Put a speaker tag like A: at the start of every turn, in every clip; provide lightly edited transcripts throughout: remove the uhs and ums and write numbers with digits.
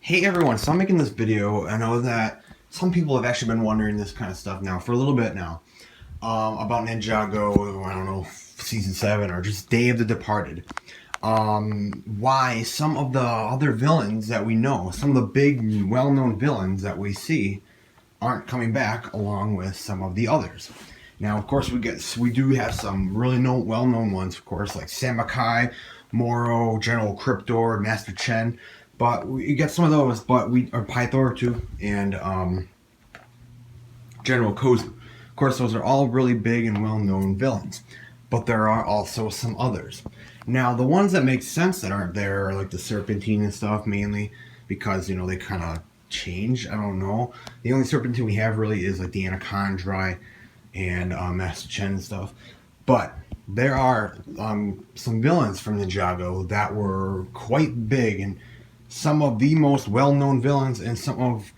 A: Hey everyone, so I'm making this video. I know that some people have actually been wondering this kind of stuff now for a little bit now about Ninjago, I don't know, season 7 or just Day of the Departed. Why some of the other villains that we know, some of the big well-known villains that we see aren't coming back along with some of the others. Now, of course, we do have some really well-known ones, of course, like Samakai, Moro, General Cryptor, Master Chen. But we get some of those, but we are Pythor too, and General Kozu. Of course, those are all really big and well-known villains, but there are also some others. Now, the ones that make sense that aren't there are like the Serpentine and stuff, mainly because they kind of change. I don't know. The only Serpentine we have really is like the Anachondri and Master Chen and stuff, but there are some villains from Ninjago that were quite big and some of the most well-known villains and some of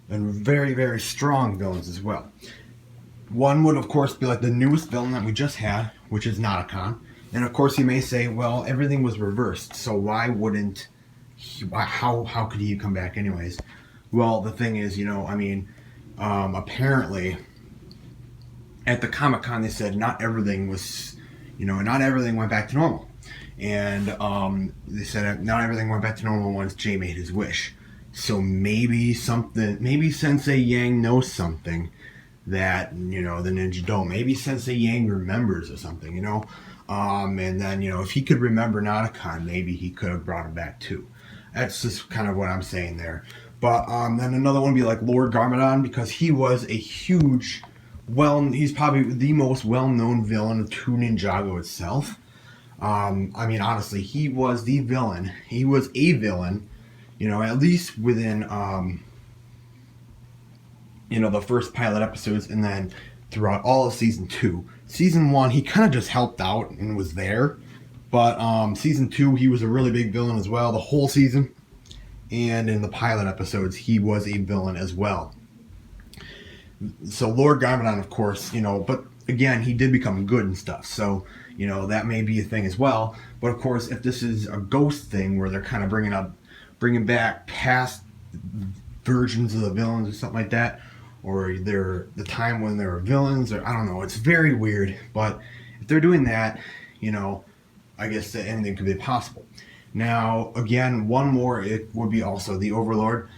A: very, very strong villains as well. One would, of course, be like the newest villain that we just had, which is Narukon. And of course, you may say, well, everything was reversed, so why wouldn't how could he come back anyways? Well, the thing is, apparently at the Comic-Con they said not everything was, not everything went back to normal. And they said not everything went back to normal once Jay made his wish. So maybe Sensei Yang knows something that, the ninja don't. Maybe Sensei Yang remembers or something, and then, if he could remember Narukon, maybe he could have brought him back too. That's just kind of what I'm saying there. But then another one would be like Lord Garmadon, because he was a huge, he's probably the most well-known villain to Ninjago itself. Honestly, he was the villain. He was a villain, at least within, the first pilot episodes, and then throughout all of season 2. Season 1, he kind of just helped out and was there. But season 2, he was a really big villain as well, the whole season. And in the pilot episodes, he was a villain as well. So Lord Garmadon, of course, but again, he did become good and stuff. So, that may be a thing as well. But of course, if this is a ghost thing where they're kind of bringing back past versions of the villains or something like that, or they're the time when they were villains, or I don't know, it's very weird. But if they're doing that, I guess that anything could be possible. Now, again, one more, it would be also the Overlord.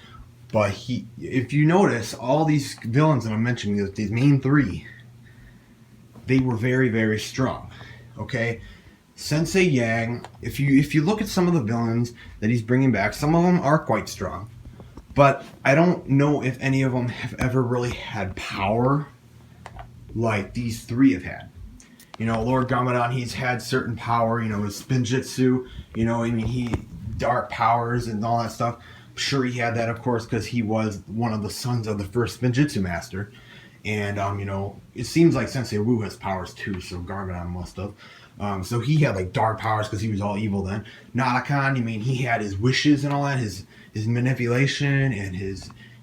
A: But if you notice, all these villains that I'm mentioning, these main 3, they were very, very strong. Okay, Sensei Yang. If you look at some of the villains that he's bringing back, some of them are quite strong, but I don't know if any of them have ever really had power like these 3 have had. Lord Garmadon, he's had certain power. His Spinjitzu. He dark powers and all that stuff. I'm sure he had that, of course, because he was one of the sons of the first Spinjitzu master. And, it seems like Sensei Wu has powers too, so Garmadon must have. So he had, like, dark powers because he was all evil then. Narukon, he had his wishes and all that, his manipulation, and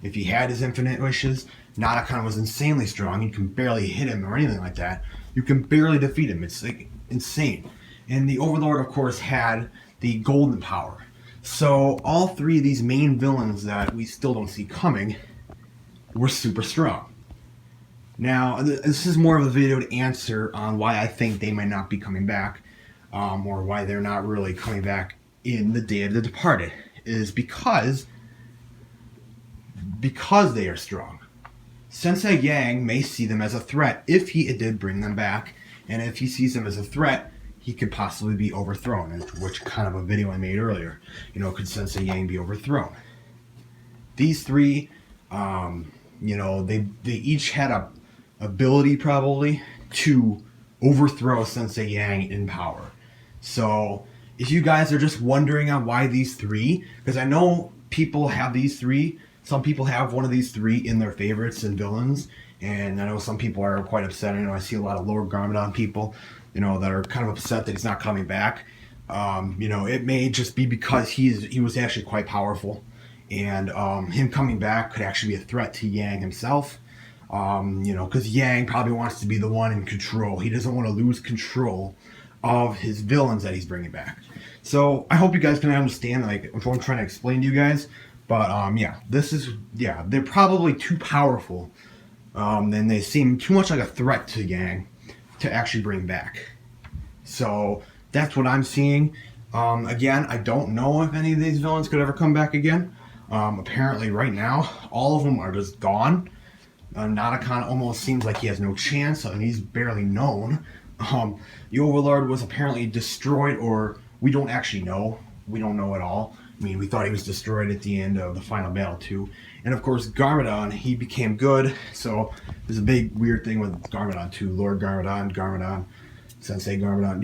A: if he had his infinite wishes. Narukon was insanely strong. You can barely hit him or anything like that. You can barely defeat him. It's, like, insane. And the Overlord, of course, had the golden power. So all 3 of these main villains that we still don't see coming were super strong. Now, this is more of a video to answer on why I think they might not be coming back, or why they're not really coming back in the Day of the Departed, is because they are strong. Sensei Yang may see them as a threat if he did bring them back, and if he sees them as a threat, he could possibly be overthrown, which kind of a video I made earlier. Could Sensei Yang be overthrown? These 3, they each had a ability probably to overthrow Sensei Yang in power. So if you guys are just wondering on why these 3, because I know people have these 3, some people have one of these 3 in their favorites and villains, and I know some people are quite upset. I see a lot of Lord Garmadon people, that are kind of upset that he's not coming back. It may just be because he was actually quite powerful, and him coming back could actually be a threat to Yang himself. Because Yang probably wants to be the one in control. He doesn't want to lose control of his villains that he's bringing back. So I hope you guys can understand, like, what I'm trying to explain to you guys. But they're probably too powerful. And they seem too much like a threat to Yang to actually bring back. So that's what I'm seeing. Again, I don't know if any of these villains could ever come back again. Apparently, right now, all of them are just gone. Nadakon almost seems like he has no chance, and he's barely known. The Overlord was apparently destroyed, or we don't actually know. We don't know at all. I mean, we thought he was destroyed at the end of the final battle too. And of course, Garmadon, he became good. So there's a big weird thing with Garmadon too. Lord Garmadon, Sensei Garmadon.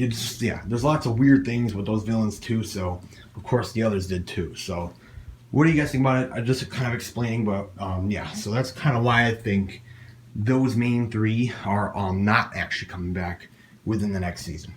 A: There's lots of weird things with those villains too. So of course the others did too. So what do you guys think about it? I'm just kind of explaining, but so that's kind of why I think those main three are not actually coming back within the next season.